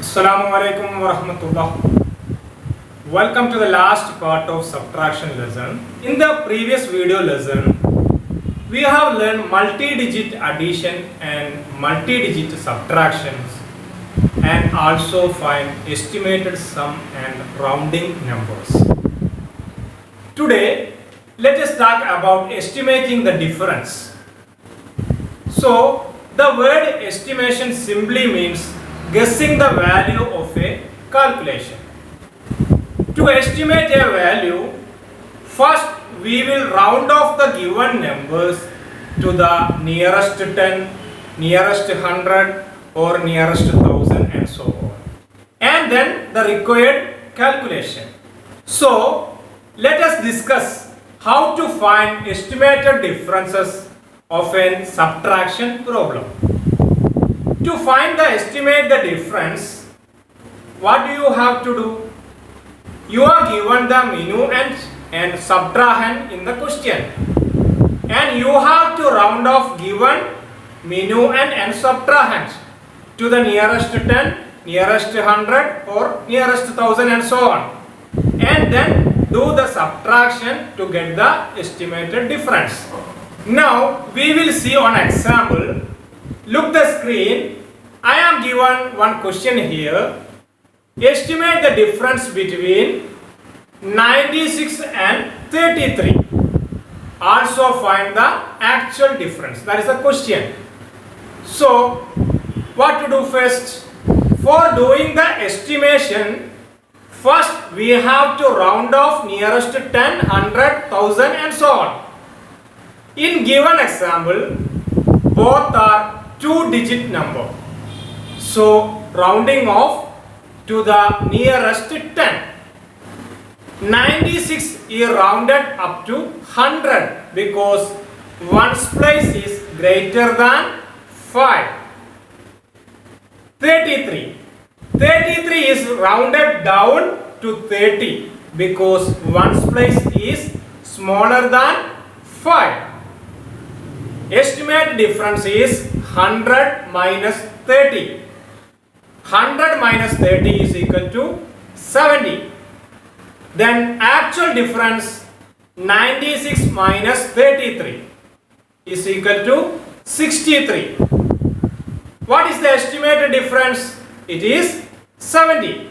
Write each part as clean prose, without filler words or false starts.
Assalamu alaikum wa rahmatullah. Welcome to the last part of subtraction lesson. In the previous video lesson, we have learned multi-digit addition and multi-digit subtractions and also find estimated sum and rounding numbers. Today, let us talk about estimating the difference. So, the word estimation simply means guessing the value of a calculation. To estimate a value, first we will round off the given numbers to the nearest 10, nearest 100 or nearest 1000 and so on. And then the required calculation. So, let us discuss how to find estimated differences of a subtraction problem. To find the estimate the difference, what do you have to do? You are given the minuend and subtrahend in the question, and you have to round off given minuend and subtrahend to the nearest 10, nearest 100 or nearest 1000 and so on, and then do the subtraction to get the estimated difference. Now we will see one example. Look the screen. I am given one question here. Estimate the difference between 96 and 33. Also find the actual difference. That is the question. So, what to do first? For doing the estimation, first we have to round off nearest 10, 100, 1000 and so on. In given example, both are two-digit number. So, rounding off to the nearest 10. 96 is rounded up to 100 because one's place is greater than 5. 33. 33 is rounded down to 30 because one's place is smaller than 5. Estimate difference is 100 minus 30. 100 minus 30 is equal to 70. Then actual difference 96 minus 33 is equal to 63. What is the estimated difference? It is 70.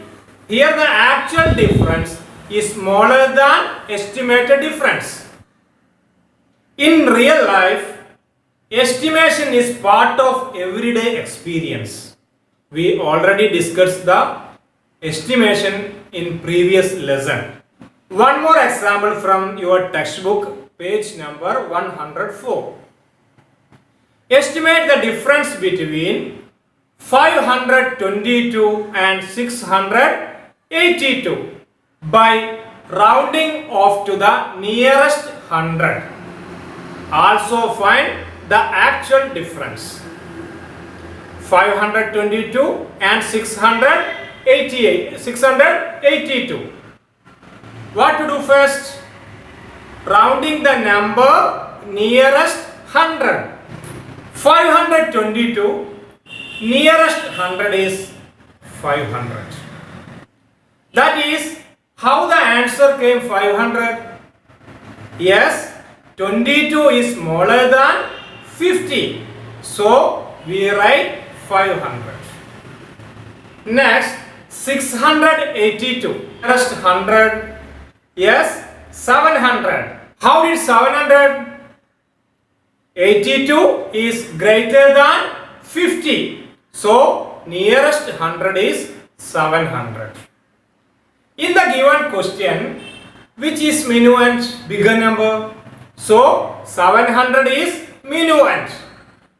Here the actual difference is smaller than estimated difference. In real life, estimation is part of everyday experience. We already discussed the estimation in previous lesson. One more example from your textbook, page number 104. Estimate the difference between 522 and 682 by rounding off to the nearest 100. Also find the actual difference. 522 and 682. What to do first? Rounding the number nearest 100. 522 nearest 100 is 500. That is how the answer came 500. Yes, 22 is smaller than 50. So we write 500. Next, 682. Nearest 100. Yes, 700. How did 700? 82 is greater than 50. So, nearest 100 is 700. In the given question, which is minuend, bigger number? So, 700 is minuend.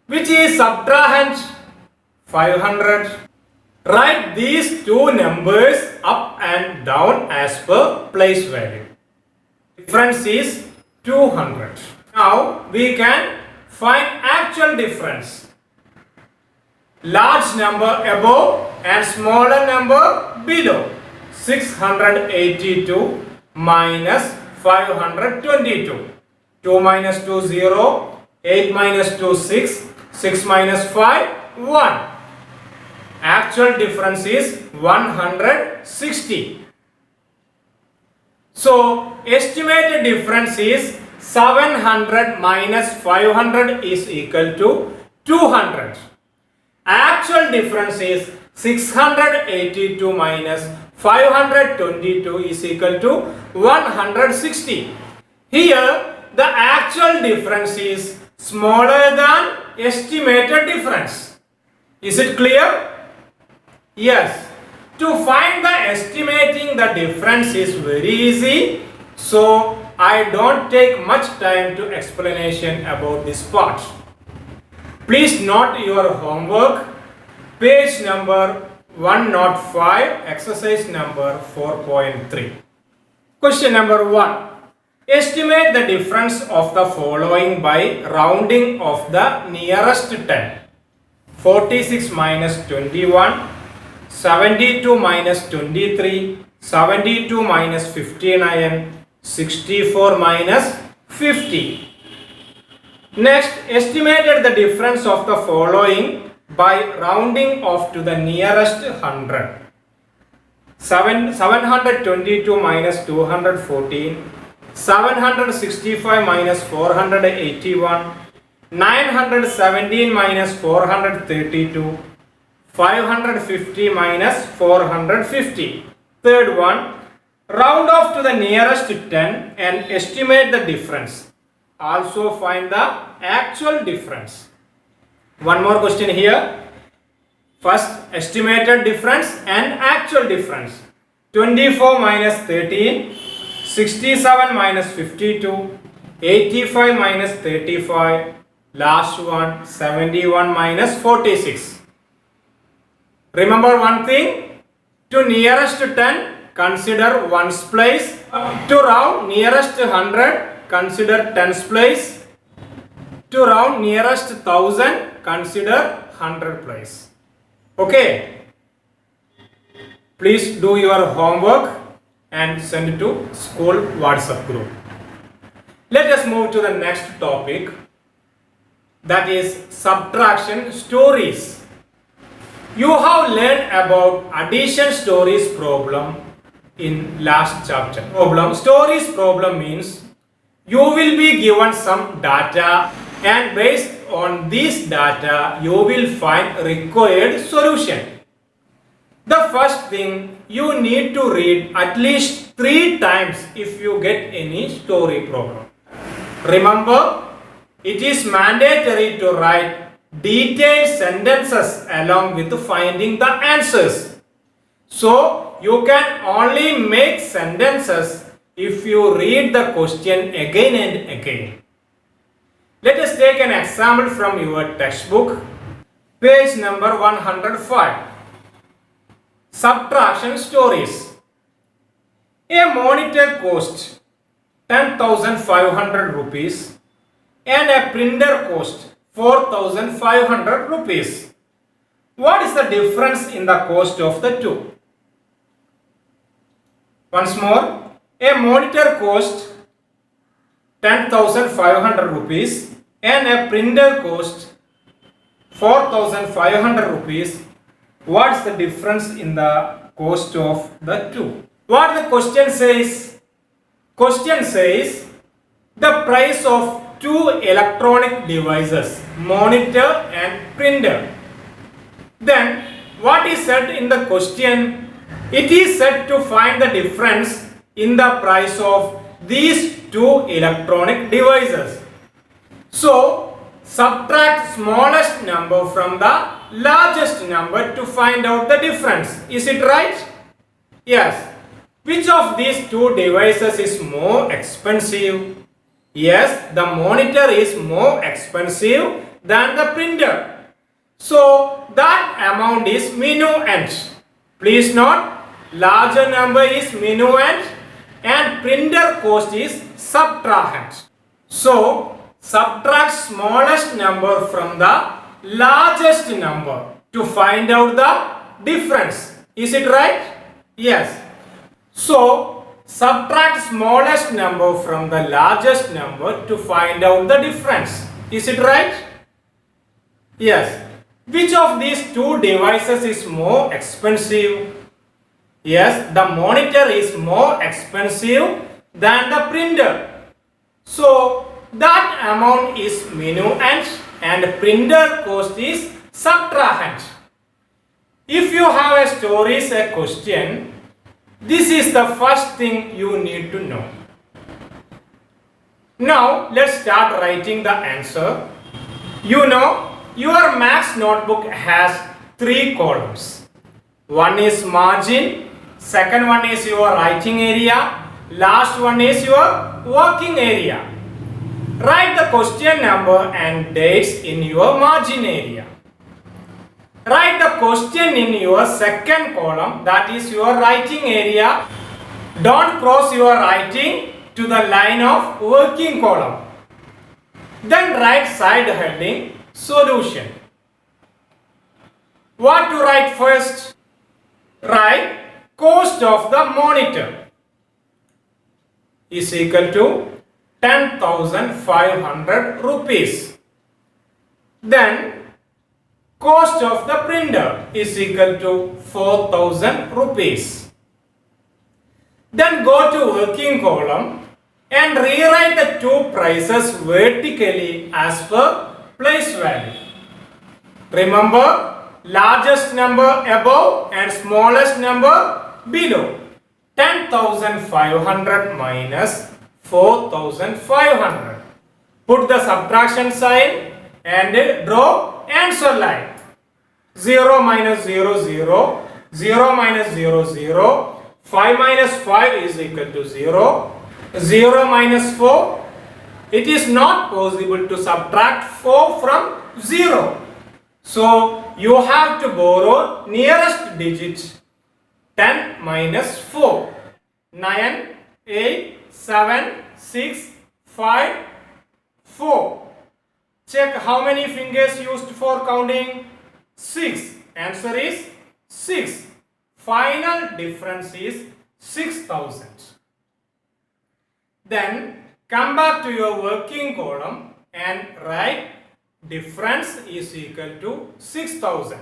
Which is subtrahend? 500. Write these two numbers up and down as per place value. Difference is 200. Now we can find actual difference. Large number above and smaller number below. 682 minus 522. 2 minus 2 0. 8 minus 2 6. 6 minus 5 1. Actual difference is 160. So estimated difference is 700 minus 500 is equal to 200. Actual difference is 682 minus 522 is equal to 160. Here the actual difference is smaller than estimated difference. Is it clear? Yes. To find the estimating the difference is very easy. So I don't take much time to explanation about this part. Please note your homework, page number 105, exercise number 4.3. Question number 1. Estimate the difference of the following by rounding of the nearest 10. 46 minus 21, 72 minus 23, 72 minus 59, 64 minus 50. Next, estimated the difference of the following by rounding off to the nearest 100. 722 minus 214, 765 minus 481, 917 minus 432, 550 minus 450. Third one, round off to the nearest 10 and estimate the difference. Also find the actual difference. One more question here. First, estimated difference and actual difference. 24 minus 13, 67 minus 52, 85 minus 35, last one 71 minus 46. Remember one thing, to nearest 10 consider ones place, to round nearest 100 consider tens place, to round nearest 1000 consider 100 place. Okay, please do your homework and send it to school WhatsApp group. Let us move to the next topic, that is subtraction stories. You have learned about addition stories problem in last chapter. Stories problem means you will be given some data and based on this data you will find required solution. The first thing, you need to read at least 3 times if you get any story problem. Remember, it is mandatory to write detailed sentences along with finding the answers. So you can only make sentences if you read the question again and again. Let us take an example from your textbook, page number 105. Subtraction stories. A monitor costs 10,500 rupees and a printer costs 4,500 rupees. What is the difference in the cost of the two? Once more. A monitor costs 10,500 rupees and a printer costs 4,500 rupees. What's the difference in the cost of the two? What the question says? Question says the price of two electronic devices, monitor and printer. Then what is said in the question? It is said to find the difference in the price of these two electronic devices. So subtract smallest number from the largest number to find out the difference. Is it right? Yes. Which of these two devices is more expensive? Yes, the monitor is more expensive than the printer. So that amount is minuend. Please note, larger number is minuend and printer cost is subtrahend. So subtract smallest number from the largest number to find out the difference. Is it right? Yes. So subtract smallest number from the largest number to find out the difference. Is it right? Yes. Which of these two devices is more expensive? Yes, the monitor is more expensive than the printer. So that amount is minuend and printer cost is subtrahend. If you have a stories, a question, this is the first thing you need to know. Now let's start writing the answer. You know your maths notebook has 3 columns. One is margin, second one is your writing area, last one is your working area. Write the question number and dates in your margin area. Write the question in your second column, that is your writing area. Don't cross your writing to the line of working column. Then write side heading solution. What to write first? Write cost of the monitor is equal to 10,500 rupees. Then cost of the printer is equal to 4,000 rupees. Then go to working column and rewrite the two prices vertically as per place value. Remember, largest number above and smallest number below. 10,500 minus 4,500. Put the subtraction sign and draw answer line. 0 minus 0, 0. 0 minus 0, 0. 5 minus 5 is equal to 0. 0 minus 4. It is not possible to subtract 4 from 0. So you have to borrow nearest digit. 10 minus 4. 9, 8, 7, 6, 5, 4. Check how many fingers used for counting. 6. Answer is 6. Final difference is 6,000. Then come back to your working column and write difference is equal to 6,000.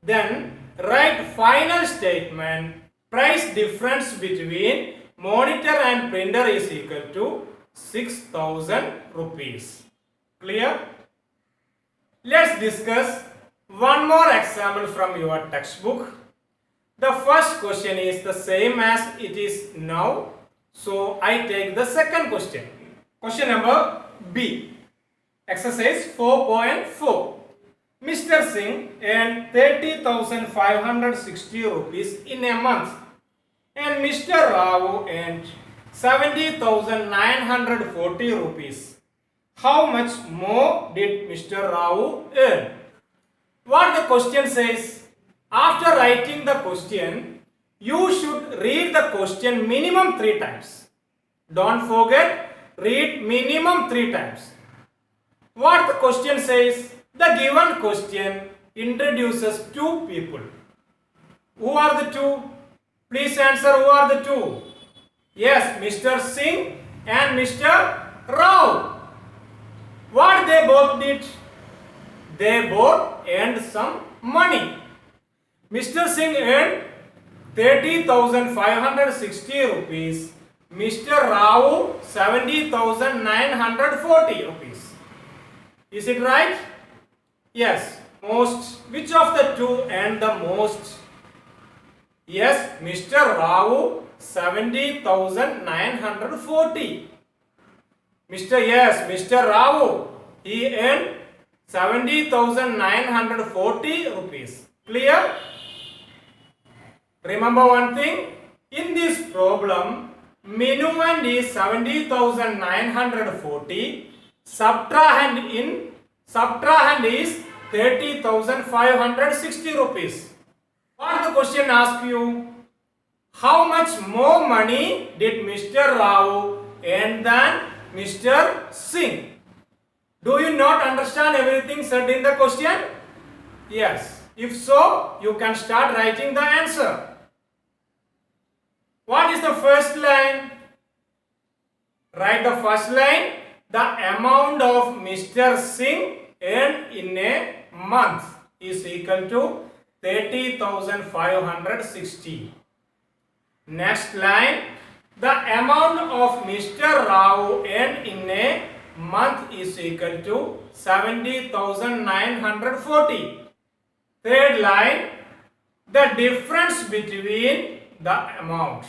Then write final statement. Price difference between monitor and printer is equal to 6,000 rupees. Clear? Let's discuss one more example from your textbook. The first question is the same as it is now. So I take the second question. Question number B. Exercise 4.4. Mr. Singh earned 30,560 rupees in a month and Mr. Rao earned 70,940 rupees. How much more did Mr. Rao earn? What the question says? After writing the question, you should read the question minimum 3 times. Don't forget, read minimum 3 times. What the question says? The given question introduces 2 people. Who are the 2? Please answer, who are the 2? Yes, Mr. Singh and Mr. Rao. What they both did? They both earned some money. Mr. Singh earned 30,560 rupees. Mr. Rao 70,940 rupees. Is it right? Yes. Most. Which of the two earned the most? Yes, Mr. Rao 70,940. Mr. Rao, he earned 70,940 rupees. Clear? Remember one thing, in this problem, minuend is 70,940, subtrahend is 30,560 rupees. What the question asks you? How much more money did Mr. Rao earn than Mr. Singh? Do you not understand everything said in the question? Yes. If so, you can start writing the answer. What is the first line? Write the first line. The amount of Mr. Singh earned in a month is equal to 30,560. Next line, the amount of Mr. Rao earned in a month is equal to 70,940. Third line, the difference between the amounts.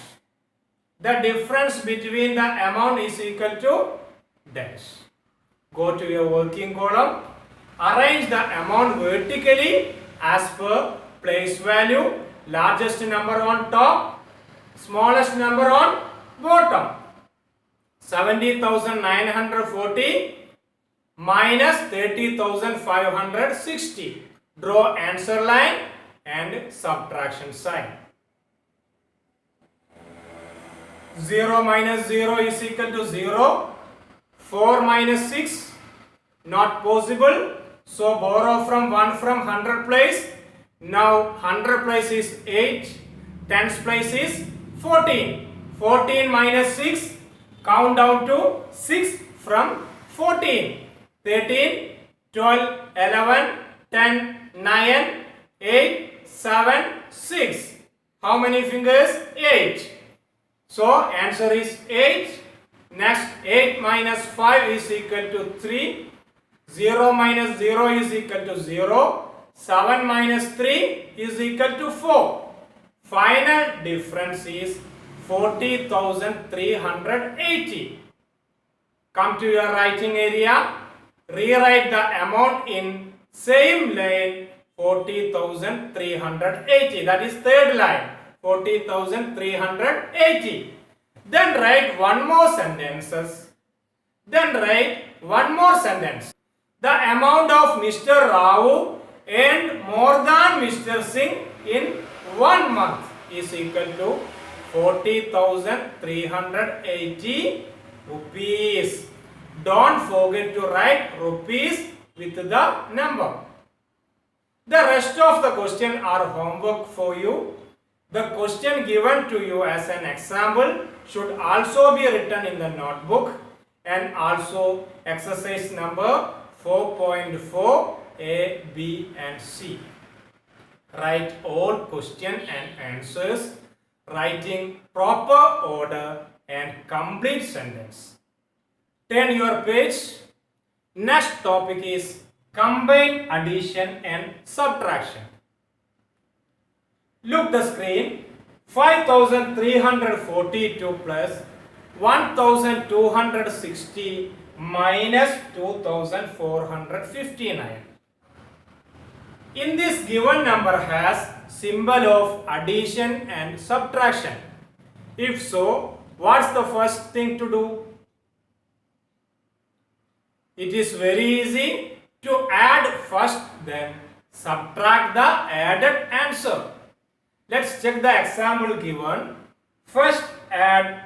The difference between the amount is equal to dash. Go to your working column. Arrange the amount vertically as per place value. Largest number on top, smallest number on bottom. 70,940 minus 30,560. Draw answer line and subtraction sign. 0 minus 0 is equal to 0. 4 minus 6 not possible. So borrow from 100 place. Now 100 place is 8. Tens place is 14. 14 minus 6. Count down to 6 from 14. 13, 12, 11, 10, 9, 8, 7, 6. How many fingers? 8. So answer is 8. Next, 8 minus 5 is equal to 3. 0 minus 0 is equal to 0. 7 minus 3 is equal to 4. Final difference is 40,380. Come to your writing area. Rewrite the amount in same line 40,380. That is third line. 40,380. Then write one more sentence. The amount of Mr. Rao earned more than Mr. Singh in 1 month is equal to 40,380 rupees. Don't forget to write rupees with the number. The rest of the question are homework for you. The question given to you as an example should also be written in the notebook, and also exercise number 4.4 A, B and C. Write all question and answers, writing proper order and complete sentence. Turn your page. Next topic is combined addition and subtraction. Look the screen. 5,342 plus 1,260 minus 2,459. In this given number has symbol of addition and subtraction. If so, what's the first thing to do? It is very easy to add first, then subtract the added answer. Let's check the example given. First add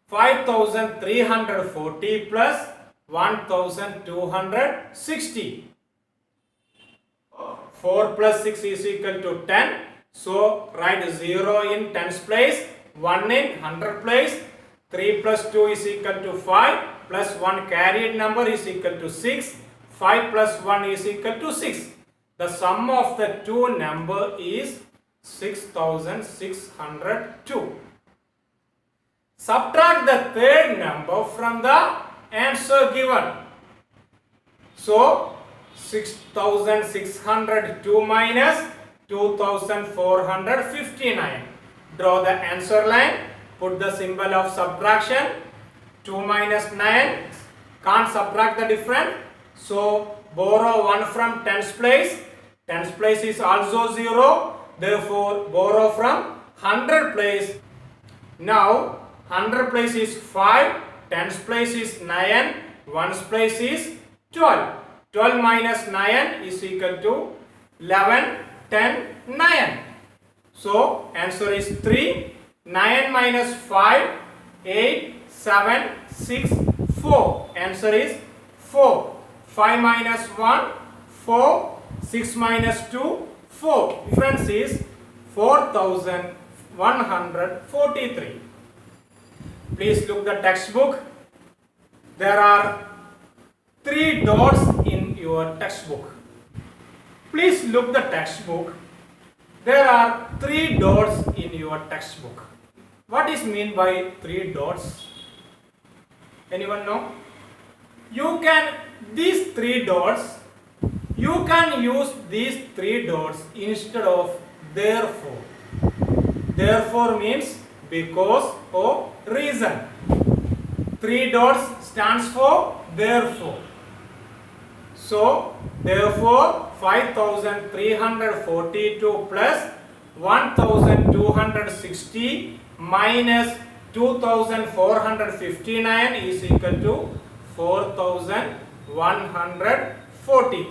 5,340 plus 1,260. 4 plus 6 is equal to 10. So write 0 in tens place, 1 in 100 place. 3 plus 2 is equal to 5 plus 1 carried number is equal to 6. 5 plus 1 is equal to 6. The sum of the two number is 6,602. Subtract the third number from the answer given. So 6,602 minus 2,459. Draw the answer line. Put the symbol of subtraction. 2 minus 9. Can't subtract the difference. So borrow 1 from tens place. Tens place is also 0. Therefore borrow from 100 place. Now 100 place is 5. Tens place is 9. Ones place is 12. 12 minus 9 is equal to 11, 10, 9. So answer is 3. 9 minus 5, 8, 7, 6, 4. Answer is 4. 5 minus 1, 4. 6 minus 2, 4. Difference is 4,143. Please look the textbook. There are 3 dots in your textbook. Please look the textbook. There are 3 dots in your textbook. What is mean by 3 dots? Anyone know? These 3 dots, you can use these 3 dots instead of therefore. Therefore means because or reason. 3 dots stands for therefore. So, therefore 5342 plus 1260 minus 2459 is equal to 4143.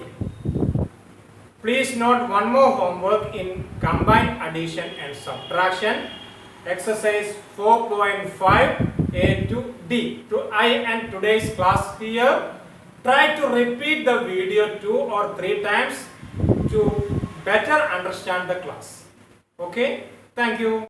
Please note one more homework in combined addition and subtraction. Exercise 4.5 A to D. I end today's class here. Try to repeat the video 2 or 3 times to better understand the class. Okay? Thank you.